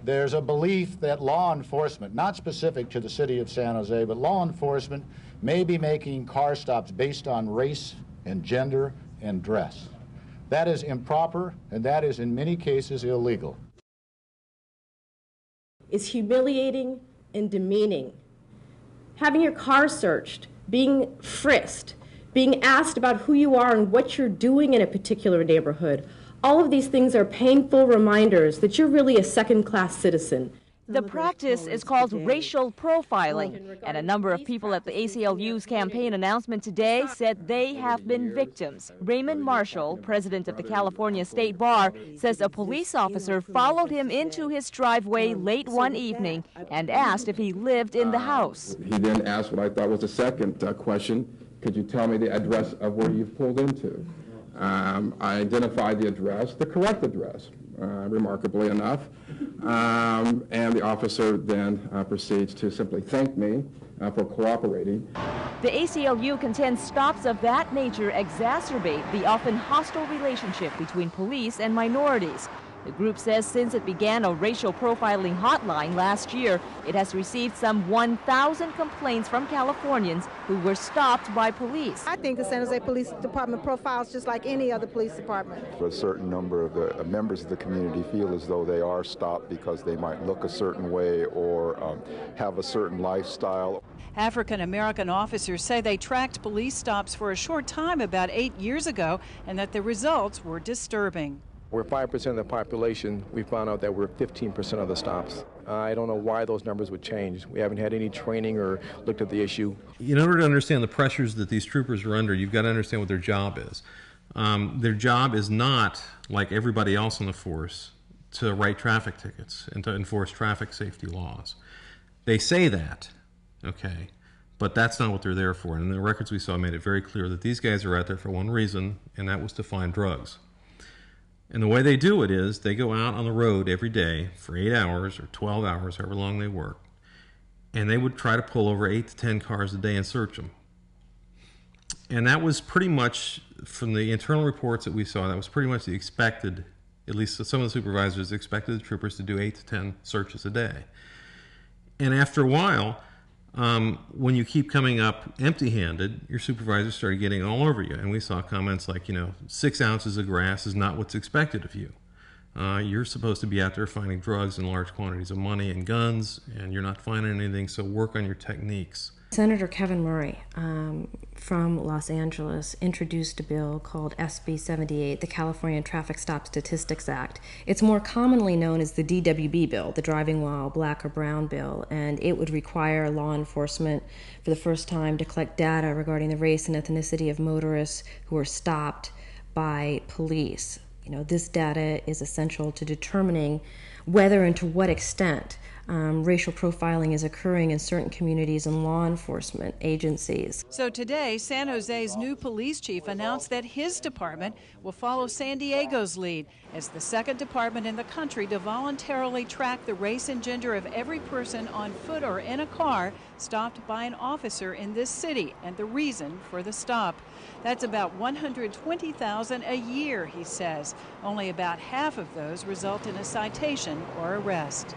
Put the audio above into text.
There's a belief that law enforcement, not specific to the city of San Jose, but law enforcement may be making car stops based on race and gender and dress. That is improper, and that is in many cases illegal. It's humiliating and demeaning. Having your car searched, being frisked, being asked about who you are and what you're doing in a particular neighborhood, all of these things are painful reminders that you're really a second-class citizen. The practice is called racial profiling, and a number of people at the ACLU's campaign announcement today said they have been victims. Raymond Marshall, president of the California State Bar, says a police officer followed him into his driveway late one evening and asked if he lived in the house. He then asked what I thought was the second question: could you tell me the address of where you've pulled into? I identified the address, the correct address, remarkably enough, and the officer then proceeds to simply thank me for cooperating. The ACLU contends stops of that nature exacerbate the often hostile relationship between police and minorities. The group says since it began a racial profiling hotline last year, it has received some 1,000 complaints from Californians who were stopped by police. I think the San Jose Police Department profiles just like any other police department. A certain number of the members of the community feel as though they are stopped because they might look a certain way or have a certain lifestyle. African-American officers say they tracked police stops for a short time about 8 years ago and that the results were disturbing. We're 5% of the population. We found out that we're 15% of the stops. I don't know why those numbers would change. We haven't had any training or looked at the issue. In order to understand the pressures that these troopers are under, you've got to understand what their job is. Their job is not, like everybody else on the force, to write traffic tickets and to enforce traffic safety laws. They say that, okay, but that's not what they're there for. And the records we saw made it very clear that these guys are out there for one reason, and that was to find drugs. And the way they do it is they go out on the road every day for 8 hours or 12 hours, however long they work, and they would try to pull over 8 to 10 cars a day and search them. And that was pretty much, from the internal reports that we saw, that was pretty much the expected, at least some of the supervisors expected the troopers to do 8 to 10 searches a day. And after a while, when you keep coming up empty-handed, your supervisors started getting all over you. And we saw comments like, 6 ounces of grass is not what's expected of you. You're supposed to be out there finding drugs and large quantities of money and guns, and you're not finding anything, so work on your techniques. Senator Kevin Murray from Los Angeles introduced a bill called SB 78, the California Traffic Stop Statistics Act. It's more commonly known as the DWB bill, the Driving While Black or Brown bill, and it would require law enforcement for the first time to collect data regarding the race and ethnicity of motorists who are stopped by police. This data is essential to determining whether and to what extent racial profiling is occurring in certain communities and law enforcement agencies. So today, San Jose's new police chief announced that his department will follow San Diego's lead as the second department in the country to voluntarily track the race and gender of every person on foot or in a car stopped by an officer in this city and the reason for the stop. That's about 120,000 a year, he says. Only about half of those result in a citation or arrest.